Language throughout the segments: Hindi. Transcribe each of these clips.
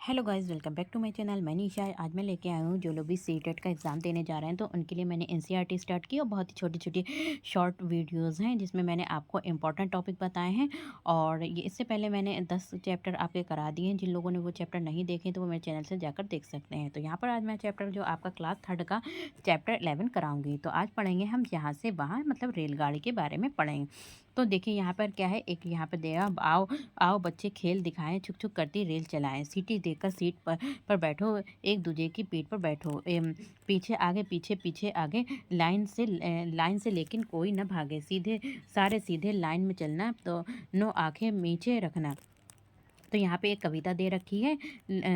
Hello guys, welcome back to my channel. मैं निशा। आज मैं लेके आई हूँ जो लोग भी सीटेट का एग्ज़ाम देने जा रहे हैं तो उनके लिए मैंने एनसीईआरटी स्टार्ट की और बहुत ही छोटी छोटी शॉर्ट वीडियोस हैं जिसमें मैंने आपको इंपॉर्टेंट टॉपिक बताए हैं। और ये इससे पहले मैंने 10 चैप्टर आपके करा दिए हैं। जिन लोगों ने वो चैप्टर नहीं देखे तो वो मेरे चैनल से जाकर देख सकते हैं। तो यहाँ पर आज मैं चैप्टर जो आपका क्लास 3 का चैप्टर 11 कराऊंगी। तो आज पढ़ेंगे हम यहाँ से वहाँ, मतलब रेलगाड़ी के बारे में पढ़ेंगे। तो देखिए यहाँ पर क्या है, एक यहाँ पर दिया, आओ आओ बच्चे खेल दिखाएं, छुक छुक करती रेल चलाएं, सीटी देकर सीट पर बैठो, एक दूजे की पीठ पर बैठो, पीछे आगे पीछे पीछे आगे, लाइन से लेकिन कोई न भागे, सीधे सारे सीधे लाइन में चलना, तो नो आंखें नीचे रखना। तो यहाँ पे एक कविता दे रखी है,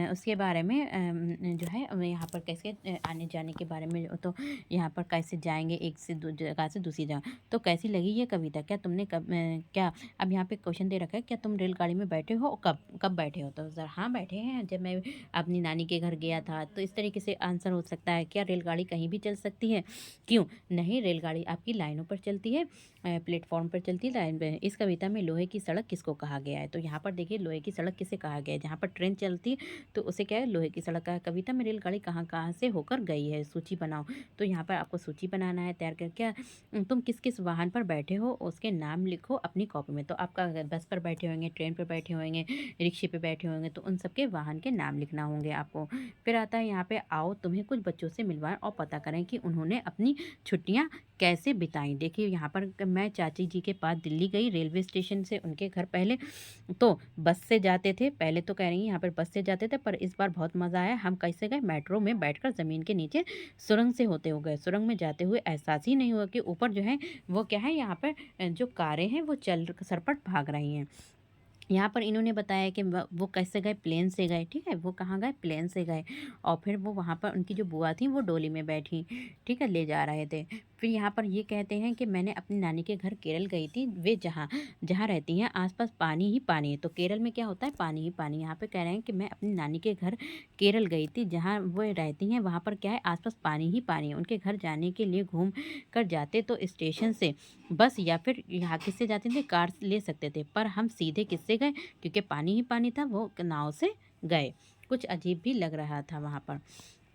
उसके बारे में जो है यहाँ पर कैसे आने जाने के बारे में। तो यहाँ पर कैसे जाएंगे एक से जगह से दूसरी जगह। तो कैसी लगी ये कविता? क्या तुमने क्या अब यहाँ पे क्वेश्चन दे रखा है, क्या तुम रेलगाड़ी में बैठे हो? कब कब बैठे हो? तो सर हाँ बैठे हैं, जब मैं अपनी नानी के घर गया था। तो इस तरीके से आंसर हो सकता है। क्या रेलगाड़ी कहीं भी चल सकती है? क्यों नहीं, रेलगाड़ी आपकी लाइनों पर चलती है, प्लेटफॉर्म पर चलती है, लाइन पे। इस कविता में लोहे की सड़क किसको कहा गया है? तो यहाँ पर देखिए लोहे की सड़क किसे कहा गया है। जहाँ पर ट्रेन चलती है तो उसे क्या है, लोहे की सड़क का। कविता में रेलगाड़ी कहाँ कहाँ से होकर गई है, सूची बनाओ। तो यहाँ पर आपको सूची बनाना है तैयार कर। क्या तुम किस किस वाहन पर बैठे हो उसके नाम लिखो अपनी कॉपी में। तो आपका अगर बस पर बैठे होंगे, ट्रेन पर बैठे होंगे, रिक्शे पे बैठे होंगे, तो उन सबके वाहन के नाम लिखना होंगे आपको। फिर आता है यहाँ पे, आओ तुम्हें कुछ बच्चों से मिलवाएं और पता करें कि उन्होंने अपनी छुट्टियाँ कैसे बिताई। देखिए यहाँ पर मैं चाची जी के पास दिल्ली गई, रेलवे स्टेशन से उनके घर पहले तो बस से जाते थे। पहले तो कह रही हैं यहाँ पर बस से जाते थे, पर इस बार बहुत मज़ा आया। हम कैसे गए, मेट्रो में बैठकर ज़मीन के नीचे सुरंग से होते हुए गए। सुरंग में जाते हुए एहसास ही नहीं हुआ कि ऊपर जो है वो क्या है, यहाँ पर जो कारें हैं वो चल सरपट भाग रही हैं। यहाँ पर इन्होंने बताया कि वो कैसे गए, प्लेन से गए। ठीक है, वो कहाँ गए, प्लेन से गए। और फिर वो वहाँ पर उनकी जो बुआ थी वो डोली में बैठी, ठीक है, ले जा रहे थे। फिर यहाँ पर ये कहते हैं कि मैंने अपनी नानी के घर केरल गई थी। वे जहाँ जहाँ रहती हैं आसपास पानी ही पानी है। तो केरल में क्या होता है, पानी ही पानी। यहाँ पे कह रहे हैं कि मैं अपनी नानी के घर केरल गई थी, जहाँ वो रहती हैं वहाँ पर क्या है, आसपास पानी ही पानी है। उनके घर जाने के लिए घूम कर जाते तो स्टेशन से बस या फिर यहाँ किससे जाते थे, कार ले सकते थे, पर हम सीधे किससे गए, क्योंकि पानी ही पानी था, वो नाव से गए। कुछ अजीब भी लग रहा था वहाँ पर।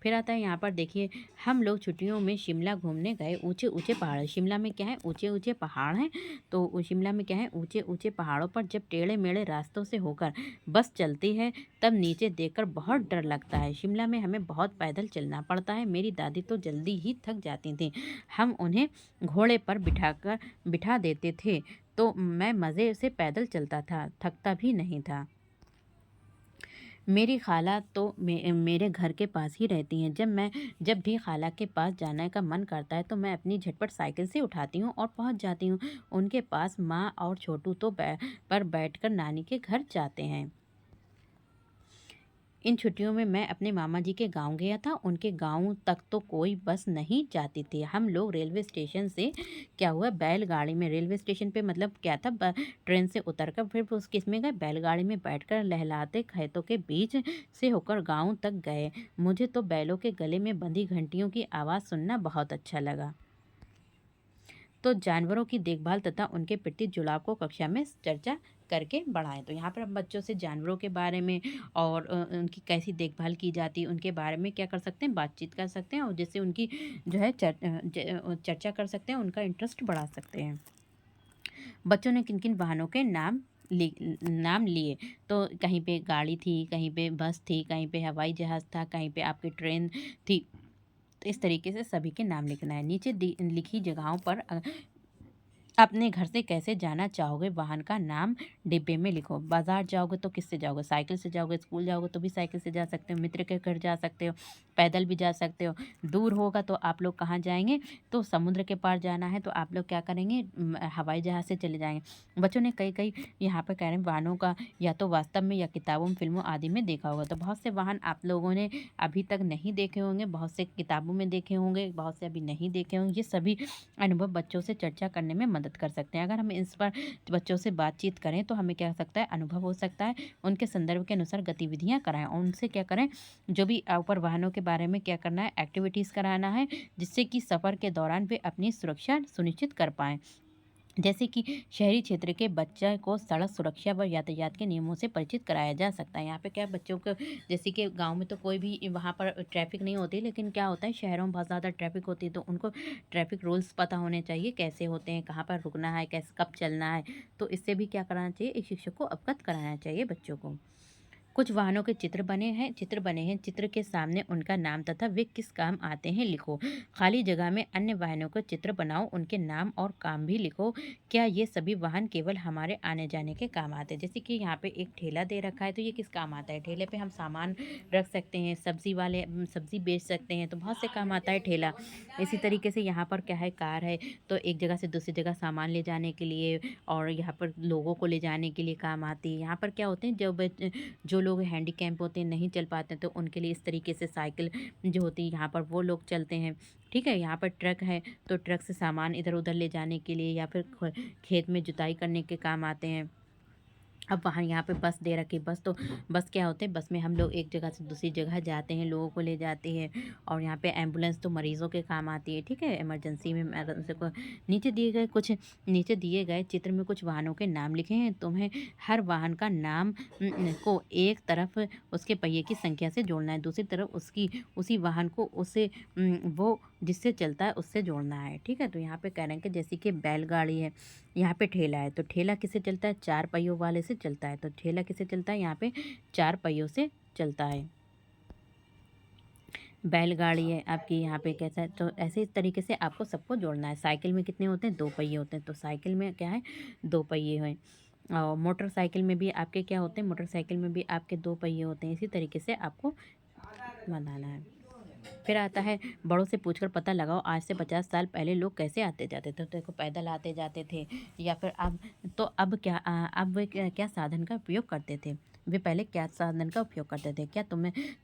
फिर आता है यहाँ पर देखिए, हम लोग छुट्टियों में शिमला घूमने गए। ऊंचे ऊंचे पहाड़, शिमला में क्या है, ऊंचे ऊंचे पहाड़ हैं। तो शिमला में क्या है, ऊंचे ऊंचे पहाड़ों पर जब टेढ़े मेढ़े रास्तों से होकर बस चलती है तब नीचे देखकर बहुत डर लगता है। शिमला में हमें बहुत पैदल चलना पड़ता है। मेरी दादी तो जल्दी ही थक जाती थी, हम उन्हें घोड़े पर बिठा देते थे, तो मैं मज़े से पैदल चलता था, थकता भी नहीं था। मेरी खाला तो मेरे घर के पास ही रहती हैं। जब भी खाला के पास जाने का मन करता है तो मैं अपनी झटपट साइकिल से उठाती हूँ और पहुँच जाती हूँ उनके पास। माँ और छोटू तो पर बैठकर नानी के घर जाते हैं। इन छुट्टियों में मैं अपने मामा जी के गांव गया था। उनके गांव तक तो कोई बस नहीं जाती थी। हम लोग रेलवे स्टेशन से क्या हुआ, बैलगाड़ी में, रेलवे स्टेशन पे मतलब क्या था, ट्रेन से उतरकर फिर उस किस में गए, बैलगाड़ी में बैठकर लहलाते खेतों के बीच से होकर गांव तक गए। मुझे तो बैलों के गले में बंधी घंटियों की आवाज़ सुनना बहुत अच्छा लगा। तो जानवरों की देखभाल तथा उनके प्रति जुड़ाव को कक्षा में चर्चा करके बढ़ाएं। तो यहाँ पर हम बच्चों से जानवरों के बारे में और उनकी कैसी देखभाल की जाती है उनके बारे में क्या कर सकते हैं, बातचीत कर सकते हैं, और जिससे उनकी जो है चर्चा कर सकते हैं, उनका इंटरेस्ट बढ़ा सकते हैं। बच्चों ने किन किन वाहनों के नाम लिए। तो कहीं पे गाड़ी थी, कहीं पे बस थी, कहीं पे हवाई जहाज़ था, कहीं पे आपकी ट्रेन थी। तो इस तरीके से सभी के नाम लिखना है। नीचे लिखी जगहों पर अपने घर से कैसे जाना चाहोगे, वाहन का नाम डिब्बे में लिखो। बाजार जाओगे तो किससे जाओगे, साइकिल से जाओगे। स्कूल जाओगे तो भी साइकिल से जा सकते हो। मित्र के घर जा सकते हो, पैदल भी जा सकते हो। दूर होगा तो आप लोग कहाँ जाएंगे, तो समुद्र के पार जाना है तो आप लोग क्या करेंगे, हवाई जहाज़ से चले जाएंगे। बच्चों ने कई कई यहाँ पर कह रहे हैं वाहनों का या तो वास्तव में या किताबों में, फिल्मों आदि में देखा होगा। तो बहुत से वाहन आप लोगों ने अभी तक नहीं देखे होंगे, बहुत से किताबों में देखे होंगे, बहुत से अभी नहीं देखे होंगे। ये सभी अनुभव बच्चों से चर्चा करने में मदद कर सकते हैं। अगर हम इस पर बच्चों से बातचीत करें तो हमें क्या हो सकता है, अनुभव हो सकता है। उनके संदर्भ के अनुसार गतिविधियां कराएं और उनसे क्या करें, जो भी ऊपर वाहनों के बारे में क्या करना है, एक्टिविटीज़ कराना है, जिससे कि सफ़र के दौरान वे अपनी सुरक्षा सुनिश्चित कर पाएँ। जैसे कि शहरी क्षेत्र के बच्चे को सड़क सुरक्षा व यातायात के नियमों से परिचित कराया जा सकता है। यहाँ पे क्या है, बच्चों को जैसे कि गाँव में तो कोई भी वहाँ पर ट्रैफ़िक नहीं होती, लेकिन क्या होता है शहरों में बहुत ज़्यादा ट्रैफ़िक होती है, तो उनको ट्रैफ़िक रूल्स पता होने चाहिए, कैसे होते हैं, कहाँ पर रुकना है, कैसे कब चलना है। तो इससे भी क्या कराना चाहिए, एक शिक्षक को अवगत कराना चाहिए बच्चों को। कुछ वाहनों के चित्र बने हैं, चित्र के सामने उनका नाम तथा वे किस काम आते हैं लिखो। खाली जगह में अन्य वाहनों के चित्र बनाओ, उनके नाम और काम भी लिखो। क्या ये सभी वाहन केवल हमारे आने जाने के काम आते हैं? जैसे कि यहाँ पे एक ठेला दे रखा है, तो ये किस काम आता है? ठेले पे हम सामान रख सकते हैं, सब्जी वाले सब्जी बेच सकते हैं, तो बहुत से काम आता है ठेला। इसी तरीके से यहाँ पर क्या है, कार है, तो एक जगह से दूसरी जगह सामान ले जाने के लिए और यहाँ पर लोगों को ले जाने के लिए काम आती है। यहाँ पर क्या होते हैं, जो लोग हैंडीकैप होते हैं, नहीं चल पाते हैं, तो उनके लिए इस तरीके से साइकिल जो होती है यहाँ पर वो लोग चलते हैं। ठीक है, यहाँ पर ट्रक है, तो ट्रक से सामान इधर उधर ले जाने के लिए या फिर खेत में जुताई करने के काम आते हैं। अब वहाँ यहाँ पे बस दे रखी, बस क्या होते हैं, बस में हम लोग एक जगह से दूसरी जगह जाते हैं, लोगों को ले जाते हैं। और यहाँ पे एम्बुलेंस तो मरीज़ों के काम आती है, ठीक है? इमरजेंसी में इमरजेंसी को नीचे दिए गए चित्र में कुछ वाहनों के नाम लिखे हैं। तुम्हें हर वाहन का नाम को एक तरफ उसके पहिए की संख्या से जोड़ना है, दूसरी तरफ उसी वाहन को वो जिससे चलता है उससे जोड़ना है, ठीक है? तो यहाँ पे कह रहे हैं कि जैसे कि बैलगाड़ी है, यहाँ पे ठेला है, तो ठेला किससे चलता है? 4 पहियों वाले से चलता है। तो ठेला किससे चलता है? यहाँ पे 4 पहियों से चलता है। बैलगाड़ी है आपकी, यहाँ पे कैसा है, तो ऐसे इस तरीके से आपको सबको जोड़ना है। साइकिल में कितने होते हैं? 2 पहिए होते हैं, तो साइकिल में क्या है, 2 पहिए हैं। और मोटरसाइकिल में भी आपके क्या होते हैं? मोटरसाइकिल में भी आपके 2 पहिए होते हैं। इसी तरीके से आपको बनाना है। फिर आता है, बड़ों से पूछकर पता लगाओ आज से 50 साल पहले लोग कैसे आते जाते थे। तो देखो, पैदल आते जाते थे या फिर अब वे क्या साधन का उपयोग करते थे? वे पहले क्या साधन का उपयोग करते थे? क्या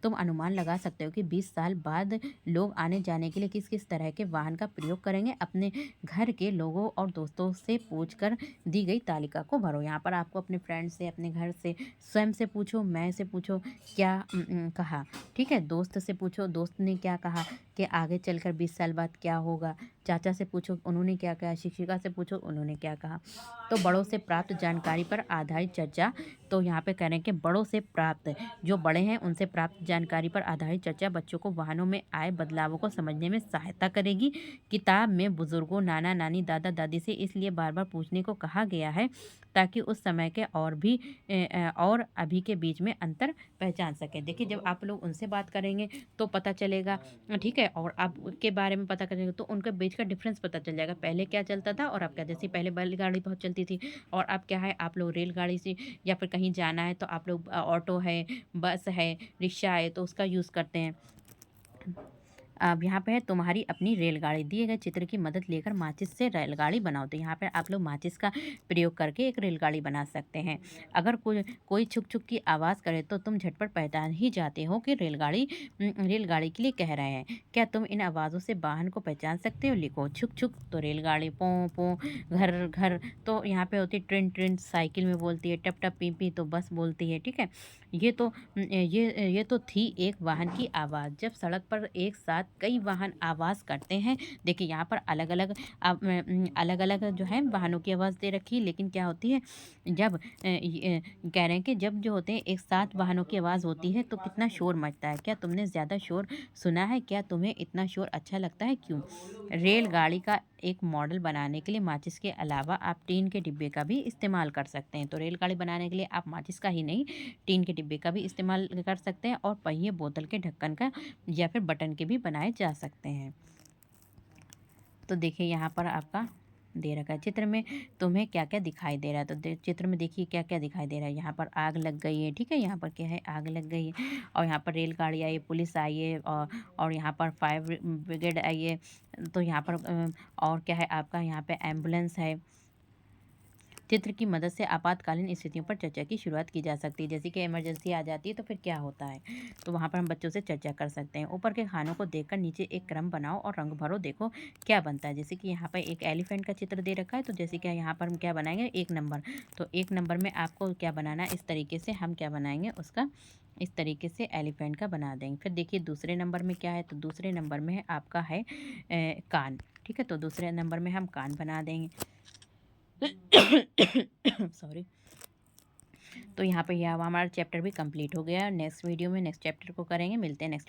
तुम अनुमान लगा सकते हो कि 20 साल बाद लोग आने जाने के लिए किस किस तरह के वाहन का प्रयोग करेंगे? अपने घर के लोगों और दोस्तों से पूछकर दी गई तालिका को भरो। यहाँ पर आपको अपने फ्रेंड से, अपने घर से, स्वयं से पूछो, मैं से पूछो, क्या कहा। ठीक है, दोस्त से पूछो, दोस्त ने क्या कहा कि आगे चलकर 20 साल बाद क्या होगा। चाचा से पूछो, उन्होंने क्या कहा। शिक्षिका से पूछो, उन्होंने क्या कहा। तो बड़ों से प्राप्त जानकारी पर आधारित चर्चा। तो यहाँ पे कह रहे हैं कि बड़ों से प्राप्त, जो बड़े हैं उनसे प्राप्त जानकारी पर आधारित चर्चा बच्चों को वाहनों में आए बदलावों को समझने में सहायता करेगी। किताब में बुजुर्गों, नाना नानी, दादा दादी से इसलिए बार बार पूछने को कहा गया है ताकि उस समय के और अभी के बीच में अंतर पहचान सकें। देखिए, जब आप लोग उनसे बात करेंगे तो पता चलेगा, ठीक है, और आपके बारे में पता करेंगे तो उनके बीच का डिफरेंस पता चल जाएगा, पहले क्या चलता था और अब क्या। जैसे पहले बैलगाड़ी बहुत चलती थी और अब क्या है, आप लोग रेलगाड़ी से या फिर कहीं जाना है तो आप लोग ऑटो है, बस है, रिक्शा है, तो उसका यूज़ करते हैं। अब यहाँ पे है, तुम्हारी अपनी रेलगाड़ी। दिए गए चित्र की मदद लेकर माचिस से रेलगाड़ी बनाओ। तो यहाँ पर आप लोग माचिस का प्रयोग करके एक रेलगाड़ी बना सकते हैं। अगर कोई छुक छुक की आवाज़ करे तो तुम झटपट पहचान ही जाते हो कि रेलगाड़ी के लिए कह रहे हैं। क्या तुम इन आवाज़ों से वाहन को पहचान सकते हो? लिखो। छुक छुक तो रेलगाड़ी, पों पों घर घर तो यहाँ पे होती है ट्रेन ट्रेन, साइकिल में बोलती है, टप टप पी पी तो बस बोलती है, ठीक है। ये तो थी एक वाहन की आवाज़। जब सड़क पर एक साथ कई वाहन आवाज़ करते हैं, देखिए यहाँ पर अलग अलग जो है वाहनों की आवाज़ दे रखी है, लेकिन क्या होती है, जब कह रहे हैं कि जब जो होते हैं एक साथ वाहनों की आवाज़ होती है तो कितना शोर मचता है। क्या तुमने ज़्यादा शोर सुना है? क्या तुम्हें इतना शोर अच्छा लगता है? क्यों? रेलगाड़ी का एक मॉडल बनाने के लिए माचिस के अलावा आप टीन के डिब्बे का भी इस्तेमाल कर सकते हैं। तो रेलगाड़ी बनाने के लिए आप माचिस का ही नहीं, टीन के डिब्बे का भी इस्तेमाल कर सकते हैं और पहिए, बोतल के ढक्कन का या फिर बटन के भी बनाए जा सकते हैं। तो देखिए, यहाँ पर आपका दे रखा है चित्र में तुम्हें क्या क्या दिखाई दे रहा है। तो चित्र में देखिए क्या क्या दिखाई दे रहा है। यहाँ पर आग लग गई है, ठीक है, यहाँ पर क्या है, आग लग गई है। और यहाँ पर रेलगाड़ी आई है, पुलिस आई है, और यहाँ पर फायर ब्रिगेड आई है। तो यहाँ पर और क्या है आपका, यहाँ पे एम्बुलेंस है। चित्र की मदद से आपातकालीन स्थितियों पर चर्चा की शुरुआत की जा सकती है। जैसे कि इमरजेंसी आ जाती है तो फिर क्या होता है, तो वहाँ पर हम बच्चों से चर्चा कर सकते हैं। ऊपर के खानों को देखकर नीचे एक क्रम बनाओ और रंग भरो, देखो क्या बनता है। जैसे कि यहाँ पर एक एलिफेंट का चित्र दे रखा है, तो जैसे कि यहाँ पर हम क्या बनाएंगे, 1 नंबर। तो 1 नंबर में आपको क्या बनाना है, इस तरीके से हम क्या बनाएंगे उसका, इस तरीके से एलिफेंट का बना देंगे। फिर देखिए दूसरे नंबर में क्या है, तो दूसरे नंबर में है आपका है कान, ठीक है, तो दूसरे नंबर में हम कान बना देंगे। सॉरी। तो यहाँ पे यह हमारा चैप्टर भी कंप्लीट हो गया है। नेक्स्ट वीडियो में नेक्स्ट चैप्टर को करेंगे। मिलते हैं नेक्स्ट